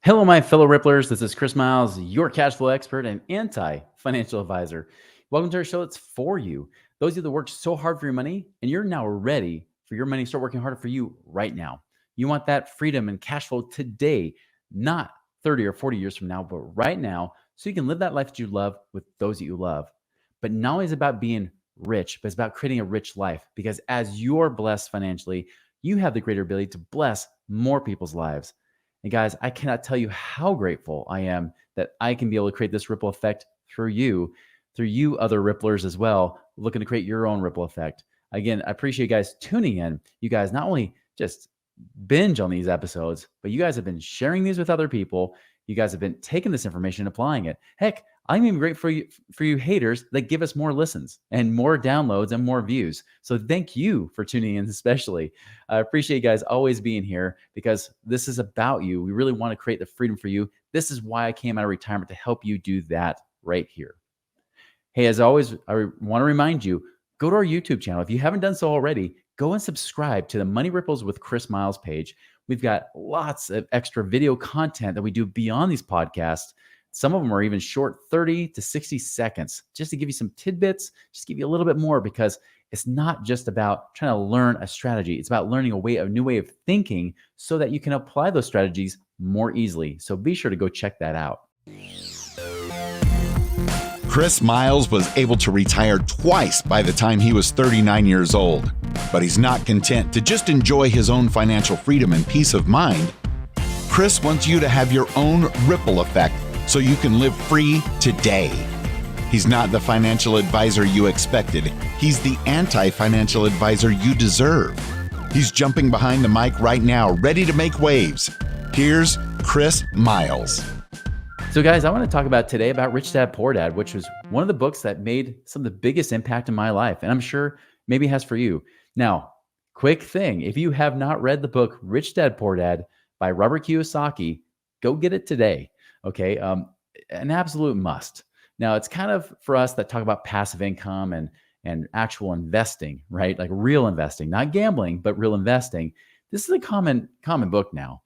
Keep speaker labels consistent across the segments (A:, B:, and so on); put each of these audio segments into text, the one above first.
A: Hello, my fellow Ripplers. This is Chris Miles, your cash flow expert and anti-financial advisor. Welcome to our show that's for you. Those of you that worked so hard for your money and you're now ready for your money to start working harder for you right now. You want that freedom and cash flow today, not 30 or 40 years from now, but right now, so you can live that life that you love with those that you love. But not only is it about being rich, but it's about creating a rich life because as you're blessed financially, you have the greater ability to bless more people's lives. And guys, I cannot tell you how grateful I am that I can be able to create this ripple effect through you other Ripplers as well, looking to create your own ripple effect. Again, I appreciate you guys tuning in. You guys not only just binge on these episodes, but you guys have been sharing these with other people. You guys have been taking this information and applying it. Heck, I'm even grateful for you haters that give us more listens and more downloads and more views. So thank you for tuning in, especially. I appreciate you guys always being here because this is about you. We really want to create the freedom for you. This is why I came out of retirement to help you do that right here. Hey, as always, I want to remind you, go to our YouTube channel. If you haven't done so already, go and subscribe to the Money Ripples with Chris Miles page. We've got lots of extra video content that we do beyond these podcasts. Some of them are even short, 30 to 60 seconds, just to give you some tidbits, just give you a little bit more because it's not just about trying to learn a strategy. It's about learning a new way of thinking so that you can apply those strategies more easily. So be sure to go check that out.
B: Chris Miles was able to retire twice by the time he was 39 years old. But he's not content to just enjoy his own financial freedom and peace of mind. Chris wants you to have your own ripple effect so you can live free today. He's not the financial advisor you expected. He's the anti-financial advisor you deserve. He's jumping behind the mic right now, ready to make waves. Here's Chris Miles.
A: So guys, I want to talk about today about Rich Dad, Poor Dad, which was one of the books that made some of the biggest impact in my life. And I'm sure maybe has for you. Now, quick thing, if you have not read the book Rich Dad, Poor Dad by Robert Kiyosaki, go get it today. Okay. An absolute must. Now it's kind of for us that talk about passive income and actual investing, right? Like real investing, not gambling, but real investing. This is a common book now.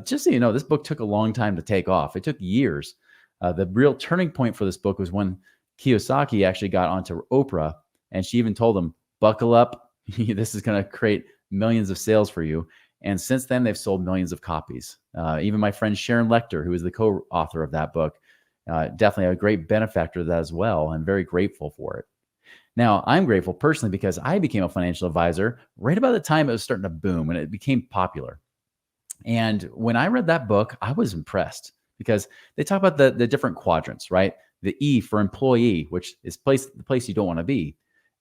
A: Just so you know, this book took a long time to take off. It took years. The real turning point for this book was when Kiyosaki actually got onto Oprah and she even told him, buckle up. This is going to create millions of sales for you. And since then, they've sold millions of copies. Even my friend Sharon Lechter, who is the co-author of that book, definitely a great benefactor of that as well. I'm very grateful for it. Now, I'm grateful personally because I became a financial advisor right about the time it was starting to boom and it became popular. And when I read that book, I was impressed because they talk about the different quadrants, right? The E for employee, which is the place you don't want to be.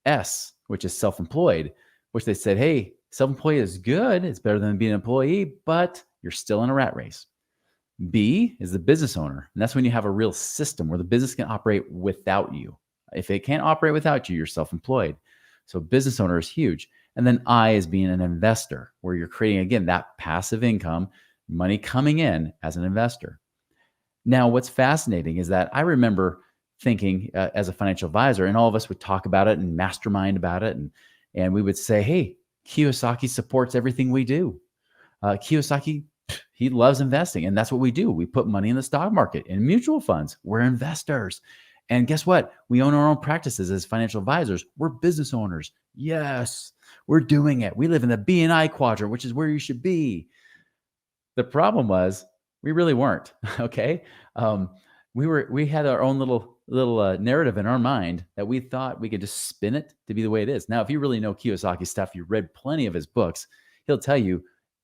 A: S, which is self-employed, which they said, hey, self-employed is good. It's better than being an employee, but you're still in a rat race. B is the business owner. And that's when you have a real system where the business can operate without you. If it can't operate without you, you're self-employed. So business owner is huge. And then I is being an investor, where you're creating, again, that passive income, money coming in as an investor. Now, what's fascinating is that I remember thinking as a financial advisor, and all of us would talk about it and mastermind about it. And we would say, hey, Kiyosaki supports everything we do. Kiyosaki, he loves investing. And that's what we do. We put money in the stock market, in mutual funds. We're investors. And guess what? We own our own practices as financial advisors. We're business owners. Yes, we're doing it. We live in the B&I quadrant, which is where you should be. The problem was we really weren't. Okay. We had our own little narrative in our mind that we thought we could just spin it to be the way it is. Now, if you really know Kiyosaki stuff, you've read plenty of his books, he'll tell you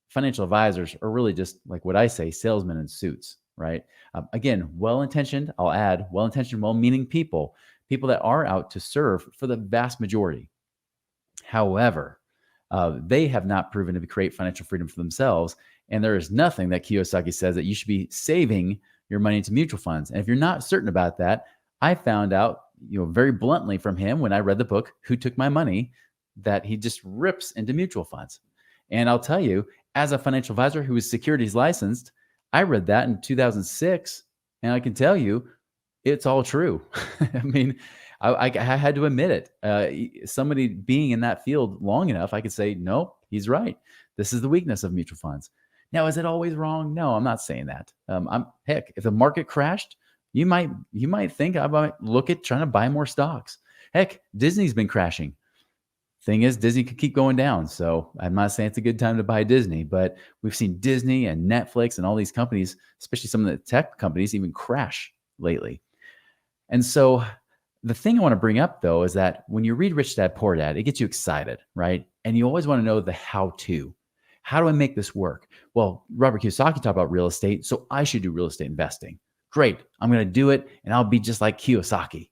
A: financial advisors are really just like what I say, salesmen in suits, right? Again, well-intentioned, I'll add well-intentioned, well-meaning people that are out to serve for the vast majority. However, they have not proven to create financial freedom for themselves. And there is nothing that Kiyosaki says that you should be saving your money into mutual funds. And if you're not certain about that, I found out, very bluntly from him when I read the book, Who Took My Money, that he just rips into mutual funds. And I'll tell you, as a financial advisor who is securities licensed, I read that in 2006. And I can tell you, it's all true. I mean, I had to admit it. Somebody being in that field long enough, I could say, nope, he's right. This is the weakness of mutual funds. Now, is it always wrong? No, I'm not saying that. Heck, if the market crashed, you might think I might look at trying to buy more stocks. Heck, Disney's been crashing. Thing is, Disney could keep going down. So I'm not saying it's a good time to buy Disney, but we've seen Disney and Netflix and all these companies, especially some of the tech companies, even crash lately. And so the thing I want to bring up though is that when you read Rich Dad Poor Dad, it gets you excited, right? And you always want to know the how to. How do I make this work? Well, Robert Kiyosaki talked about real estate, so I should do real estate investing. Great. I'm going to do it and I'll be just like Kiyosaki.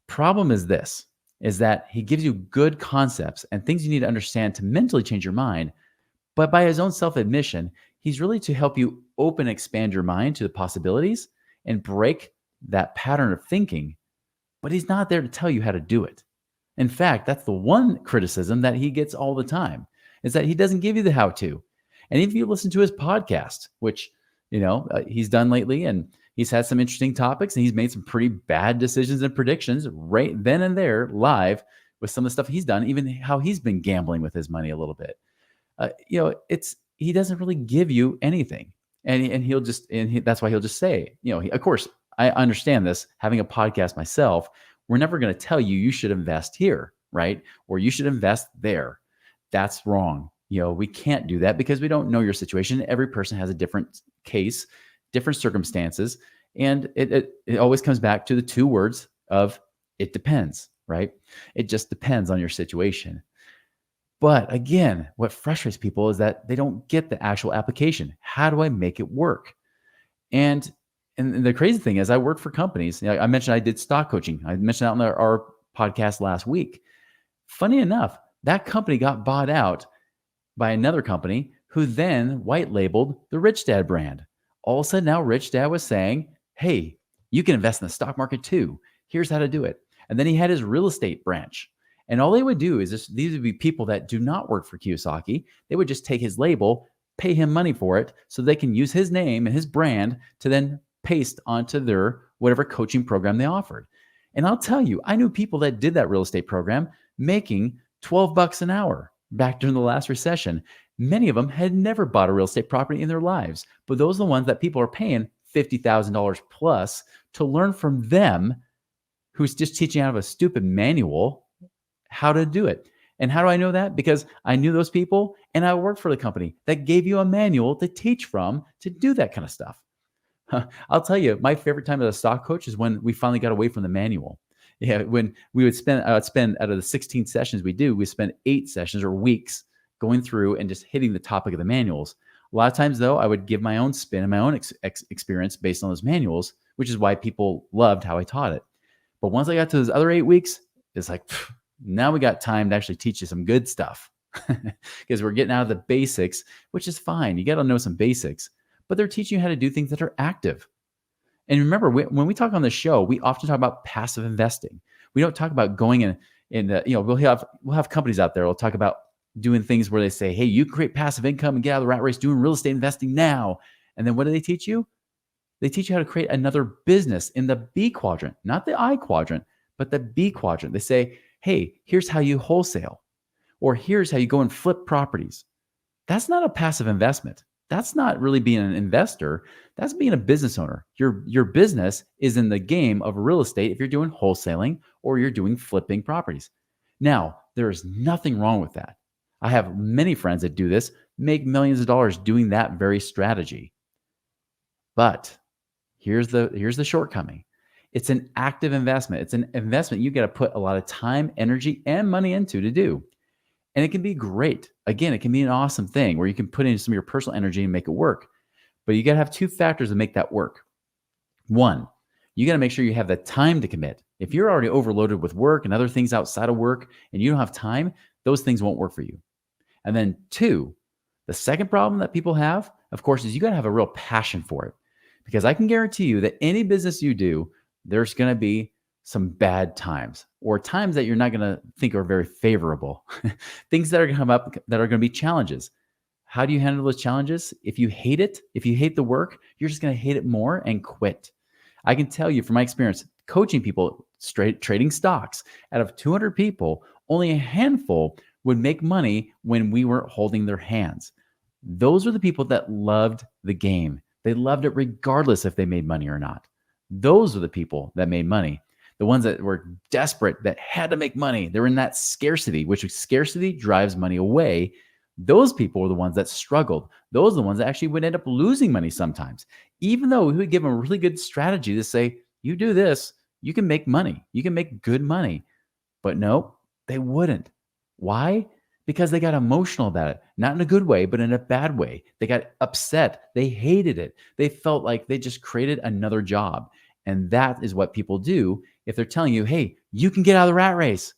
A: Problem is this, is that he gives you good concepts and things you need to understand to mentally change your mind. But by his own self-admission, he's really to help you open, expand your mind to the possibilities and break that pattern of thinking. But he's not there to tell you how to do it. In fact, that's the one criticism that he gets all the time, is that he doesn't give you the how to. And if you listen to his podcast, which, he's done lately, and he's had some interesting topics and he's made some pretty bad decisions and predictions right then and there live with some of the stuff he's done, even how he's been gambling with his money a little bit. He doesn't really give you anything. And that's why he'll just say, of course, I understand this. Having a podcast myself, we're never going to tell you should invest here, right? Or you should invest there. That's wrong. We can't do that because we don't know your situation. Every person has a different case, different circumstances. And it always comes back to the two words of it depends, right? It just depends on your situation. But again, what frustrates people is that they don't get the actual application. How do I make it work? And the crazy thing is I work for companies. I mentioned I did stock coaching. I mentioned that on our podcast last week. Funny enough, that company got bought out by another company who then white labeled the Rich Dad brand. All of a sudden now Rich Dad was saying, hey, you can invest in the stock market too. Here's how to do it. And then he had his real estate branch. And all they would do is these would be people that do not work for Kiyosaki. They would just take his label, pay him money for it, so they can use his name and his brand to then paste onto their whatever coaching program they offered. And I'll tell you, I knew people that did that real estate program making $12 an hour back during the last recession. Many of them had never bought a real estate property in their lives, but those are the ones that people are paying $50,000 plus to learn from them, who's just teaching out of a stupid manual how to do it. And how do I know that? Because I knew those people and I worked for the company that gave you a manual to teach from to do that kind of stuff. I'll tell you, my favorite time as a stock coach is when we finally got away from the manual. Yeah, when we would spend out of the 16 sessions we spend 8 sessions or weeks going through and just hitting the topic of the manuals. A lot of times, though, I would give my own spin and my own experience based on those manuals, which is why people loved how I taught it. But once I got to those other 8 weeks, it's like, now we got time to actually teach you some good stuff because we're getting out of the basics, which is fine. You got to know some basics, but they're teaching you how to do things that are active. And remember, when we talk on the show, we often talk about passive investing. We don't talk about going we'll have companies out there will talk about doing things where they say, hey, you create passive income and get out of the rat race doing real estate investing now. And then what do they teach you? They teach you how to create another business in the B quadrant, not the I quadrant, but the B quadrant. They say, hey, here's how you wholesale, or here's how you go and flip properties. That's not a passive investment. That's not really being an investor. That's being a business owner. Your business is in the game of real estate if you're doing wholesaling or you're doing flipping properties. Now, there is nothing wrong with that. I have many friends that do this, make millions of dollars doing that very strategy. But here's the shortcoming. It's an active investment. It's an investment you got to put a lot of time, energy, and money into to do. And it can be great. Again, it can be an awesome thing where you can put in some of your personal energy and make it work. But you got to have 2 factors to make that work. One, you got to make sure you have the time to commit. If you're already overloaded with work and other things outside of work and you don't have time, those things won't work for you. And then 2, the second problem that people have, of course, is you got to have a real passion for it. Because I can guarantee you that any business you do, there's going to be some bad times or times that you're not going to think are very favorable. Things that are going to come up that are going to be challenges. How do you handle those challenges? If you hate it, if you hate the work, you're just going to hate it more and quit. I can tell you from my experience, coaching people, trading stocks, out of 200 people, only a handful would make money when we were holding their hands. Those were the people that loved the game. They loved it regardless if they made money or not. Those are the people that made money. The ones that were desperate, that had to make money. They're in that scarcity, which scarcity drives money away. Those people were the ones that struggled. Those are the ones that actually would end up losing money sometimes. Even though we would give them a really good strategy to say, you do this, you can make money. You can make good money. But no, they wouldn't. Why? Because they got emotional about it, not in a good way, but in a bad way. They got upset. They hated it. They felt like they just created another job. And that is what people do if they're telling you, hey, you can get out of the rat race.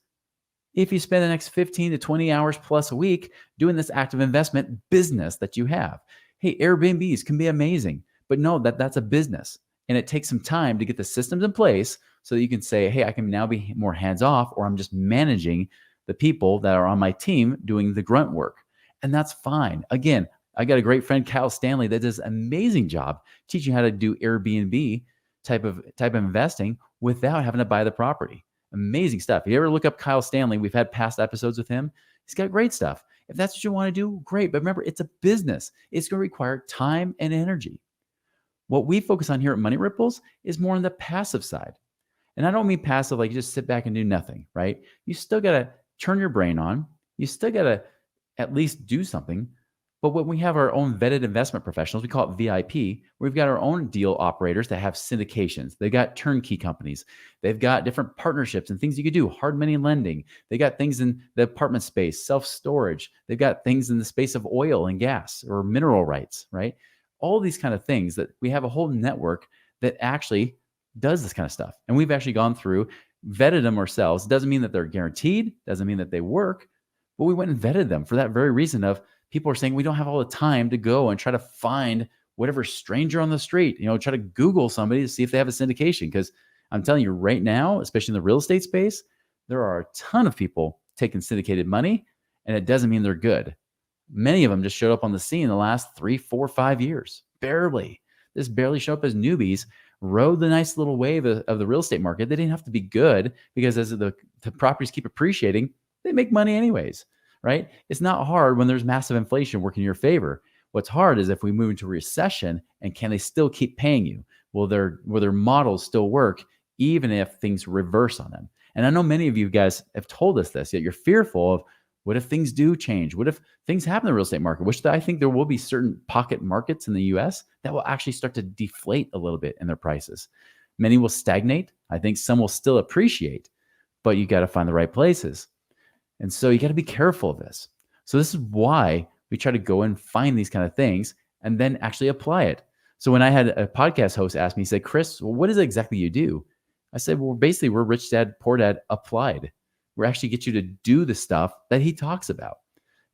A: If you spend the next 15 to 20 hours plus a week doing this active investment business that you have. Hey, Airbnbs can be amazing, but no, that's a business. And it takes some time to get the systems in place so that you can say, hey, I can now be more hands off, or I'm just managing the people that are on my team doing the grunt work. And that's fine. Again, I got a great friend, Kyle Stanley, that does an amazing job teaching how to do Airbnb type of investing without having to buy the property. Amazing stuff. If you ever look up Kyle Stanley, we've had past episodes with him. He's got great stuff. If that's what you want to do, great. But remember, it's a business. It's going to require time and energy. What we focus on here at Money Ripples is more on the passive side. And I don't mean passive like you just sit back and do nothing, right? You still got to turn your brain on. You still got to at least do something. But when we have our own vetted investment professionals, we call it VIP, we've got our own deal operators that have syndications. They've got turnkey companies. They've got different partnerships and things you could do, hard money lending. They got things in the apartment space, self-storage. They've got things in the space of oil and gas or mineral rights, right? All these kind of things that we have a whole network that actually does this kind of stuff. And we've actually gone through, vetted them ourselves. Doesn't mean that they're guaranteed, doesn't mean that they work, but we went and vetted them for that very reason of people are saying we don't have all the time to go and try to find whatever stranger on the street, try to Google somebody to see if they have a syndication. Because I'm telling you right now, especially in the real estate space, there are a ton of people taking syndicated money, and it doesn't mean they're good. Many of them just showed up on the scene in the last 3, 4, 5 years. Barely. This barely showed up as newbies, rode the nice little wave of the real estate market. They didn't have to be good because as the properties keep appreciating, they make money anyways, right? It's not hard when there's massive inflation working in your favor. What's hard is if we move into recession, and can they still keep paying you? Will their models still work even if things reverse on them? And I know many of you guys have told us this, yet you're fearful of what if things do change? What if things happen in the real estate market, which I think there will be certain pocket markets in the US that will actually start to deflate a little bit in their prices. Many will stagnate. I think some will still appreciate, but you got to find the right places. And so you got to be careful of this. So this is why we try to go and find these kind of things and then actually apply it. So when I had a podcast host ask me, he said, Chris, well, what is it exactly you do? I said, well, basically we're Rich Dad, Poor Dad applied. We actually get you to do the stuff that he talks about.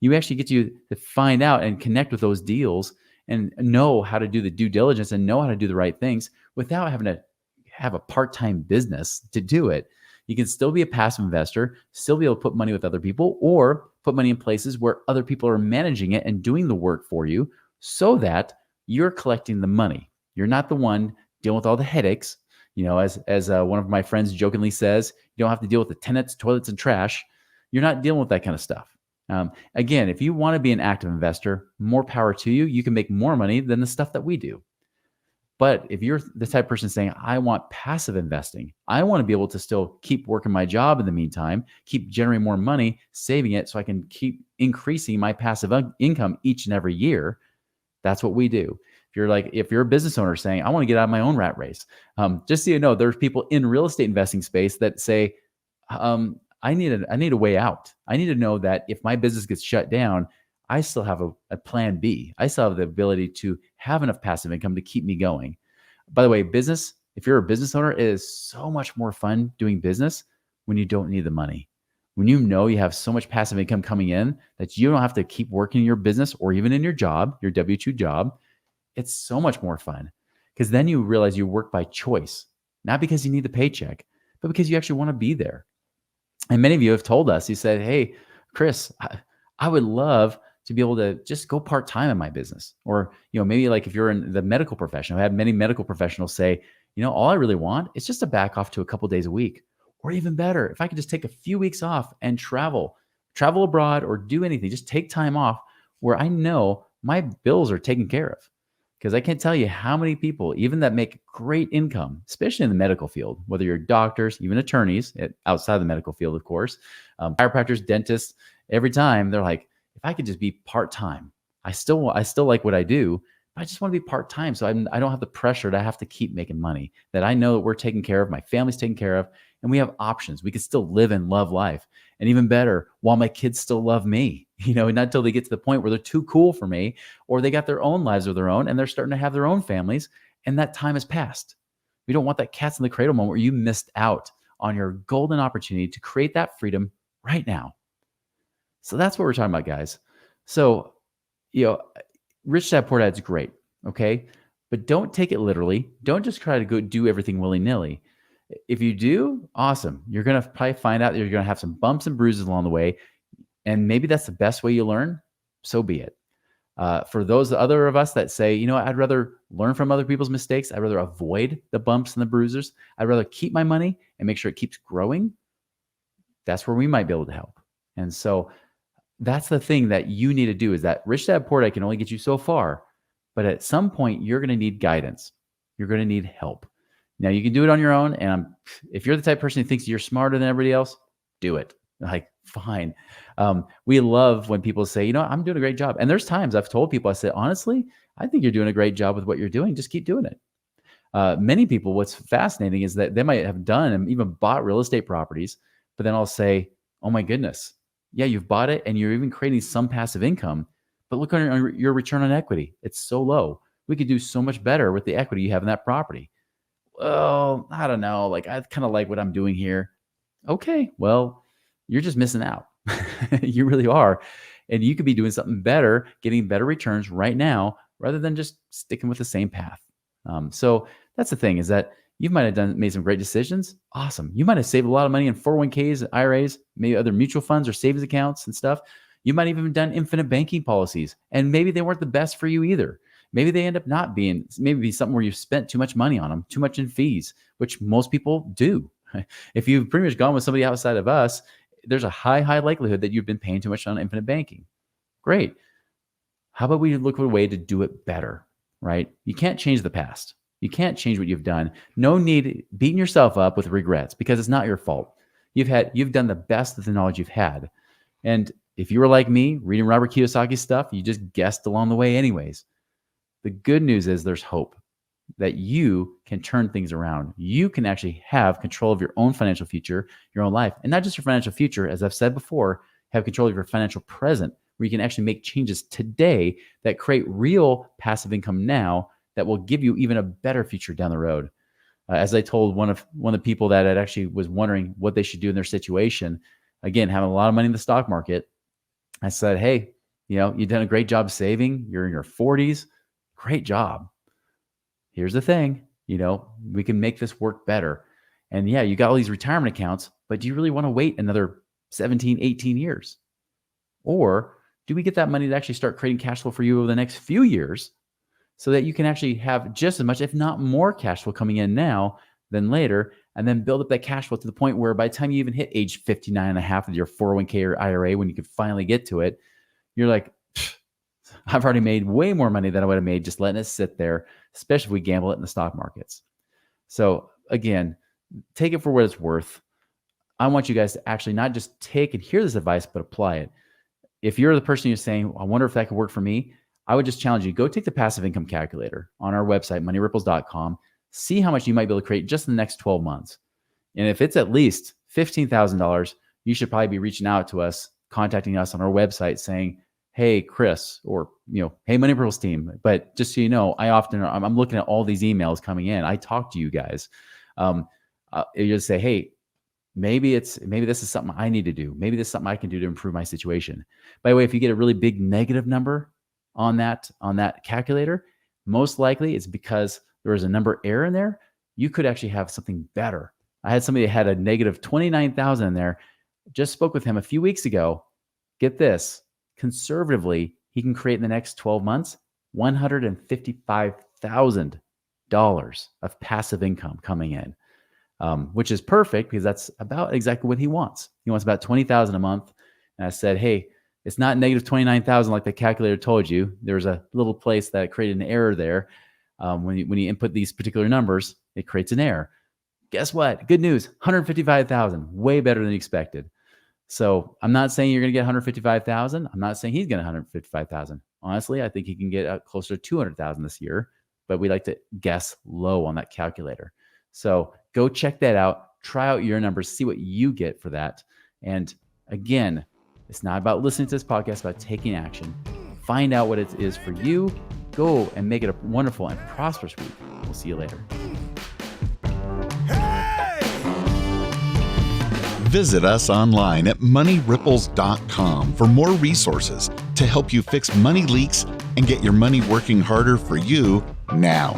A: You actually get you to find out and connect with those deals and know how to do the due diligence and know how to do the right things without having to have a part-time business to do it. You can still be a passive investor, still be able to put money with other people, or put money in places where other people are managing it and doing the work for you so that you're collecting the money. You're not the one dealing with all the headaches. As one of my friends jokingly says, you don't have to deal with the tenants, toilets, and trash. You're not dealing with that kind of stuff. Again, if you want to be an active investor, more power to you. You can make more money than the stuff that we do. But if you're the type of person saying, I want passive investing, I want to be able to still keep working my job in the meantime, keep generating more money, saving it so I can keep increasing my passive income each and every year, that's what we do. If you're a business owner saying, I want to get out of my own rat race, just so you know, there's people in real estate investing space that say, I need a way out. I need to know that if my business gets shut down, I still have a plan B. I still have the ability to have enough passive income to keep me going. By the way, if you're a business owner, it is so much more fun doing business when you don't need the money. When you know you have so much passive income coming in that you don't have to keep working in your business or even in your job, your W-2 job, it's so much more fun because then you realize you work by choice, not because you need the paycheck, but because you actually want to be there. And many of you have told us, you said, hey, Chris, I would love to be able to just go part-time in my business. Or, maybe like if you're in the medical profession, I have many medical professionals say, all I really want is just to back off to a couple days a week, or even better, if I could just take a few weeks off and travel abroad or do anything, just take time off where I know my bills are taken care of. Because I can't tell you how many people, even that make great income, especially in the medical field, whether you're doctors, even attorneys outside the medical field, of course, chiropractors, dentists, every time they're like, if I could just be part-time, I still like what I do, but I just want to be part-time. So I don't have the pressure to have to keep making money, that I know that we're taken care of, my family's taken care of, and we have options. We can still live and love life. And even better, while my kids still love me, not until they get to the point where they're too cool for me, or they got their own lives of their own and they're starting to have their own families, and that time has passed. We don't want that cats in the cradle moment where you missed out on your golden opportunity to create that freedom right now. So that's what we're talking about, guys. So, Rich Dad Poor Dad's great, okay? But don't take it literally. Don't just try to go do everything willy-nilly. If you do, awesome. You're going to probably find out that you're going to have some bumps and bruises along the way. And maybe that's the best way you learn. So be it. For those other of us that say, I'd rather learn from other people's mistakes. I'd rather avoid the bumps and the bruises. I'd rather keep my money and make sure it keeps growing. That's where we might be able to help. And so that's the thing that you need to do, is that Rich Dad Poor Dad can only get you so far. But at some point, you're going to need guidance. You're going to need help. Now, you can do it on your own. And if you're the type of person who thinks you're smarter than everybody else, do it. Like, fine. We love when people say, I'm doing a great job. And there's times I've told people, I said, honestly, I think you're doing a great job with what you're doing. Just keep doing it. Many people, what's fascinating is that they might have done and even bought real estate properties, but then I'll say, oh my goodness, yeah, you've bought it and you're even creating some passive income, but look on your return on equity. It's so low. We could do so much better with the equity you have in that property. Well, I don't know. Like, I kind of like what I'm doing here. Okay, well, you're just missing out. You really are. And you could be doing something better, getting better returns right now, rather than just sticking with the same path. So that's the thing, is that you might have made some great decisions. Awesome. You might have saved a lot of money in 401ks, IRAs, maybe other mutual funds or savings accounts and stuff. You might have even done infinite banking policies, and maybe they weren't the best for you either. Maybe they end up not being, maybe something where you spent too much money on them, too much in fees, which most people do. If you've pretty much gone with somebody outside of us, there's a high likelihood that you've been paying too much on infinite banking. Great. How about we look for a way to do it better, right? You can't change the past. You can't change what you've done. No need beating yourself up with regrets, because it's not your fault. You've done the best with the knowledge you've had. And if you were like me, reading Robert Kiyosaki's stuff, you just guessed along the way anyways. The good news is there's hope that you can turn things around. You can actually have control of your own financial future, your own life, and not just your financial future. As I've said before, have control of your financial present, where you can actually make changes today that create real passive income now that will give you even a better future down the road. As I told one of the people that had actually was wondering what they should do in their situation, again, having a lot of money in the stock market, I said, hey, you've done a great job saving. You're in your 40s. Great job. Here's the thing, we can make this work better. And yeah, you got all these retirement accounts, but do you really want to wait another 17, 18 years? Or do we get that money to actually start creating cash flow for you over the next few years, so that you can actually have just as much, if not more, cash flow coming in now than later, and then build up that cash flow to the point where by the time you even hit age 59 and a half with your 401k or IRA, when you could finally get to it, you're like, I've already made way more money than I would have made just letting it sit there, especially if we gamble it in the stock markets. So again, take it for what it's worth. I want you guys to actually not just take and hear this advice, but apply it. If you're the person who's saying, I wonder if that could work for me, I would just challenge you, go take the passive income calculator on our website, moneyripples.com. See how much you might be able to create just in the next 12 months. And if it's at least $15,000, you should probably be reaching out to us, contacting us on our website saying, hey, Chris, or, hey, Money Ripples team. But just so you know, I'm looking at all these emails coming in. I talk to you guys. You just say, hey, maybe this is something I need to do. Maybe this is something I can do to improve my situation. By the way, if you get a really big negative number on that calculator, most likely it's because there was a number error in there. You could actually have something better. I had somebody that had a negative 29,000 in there. Just spoke with him a few weeks ago. Get this. Conservatively, he can create in the next 12 months $155,000 of passive income coming in, which is perfect because that's about exactly what he wants. He wants about $20,000 a month. And I said, hey, It's not negative 29,000 like the calculator told you. There's a little place that created an error there. When you input these particular numbers, it creates an error. Guess what? Good news, 155,000, way better than expected. So I'm not saying you're going to get 155,000. I'm not saying he's going to 155,000. Honestly, I think he can get closer to 200,000 this year, but we like to guess low on that calculator. So go check that out. Try out your numbers, see what you get for that. And again, it's not about listening to this podcast, it's about taking action. Find out what it is for you. Go and make it a wonderful and prosperous week. We'll see you later.
B: Visit us online at moneyripples.com for more resources to help you fix money leaks and get your money working harder for you now.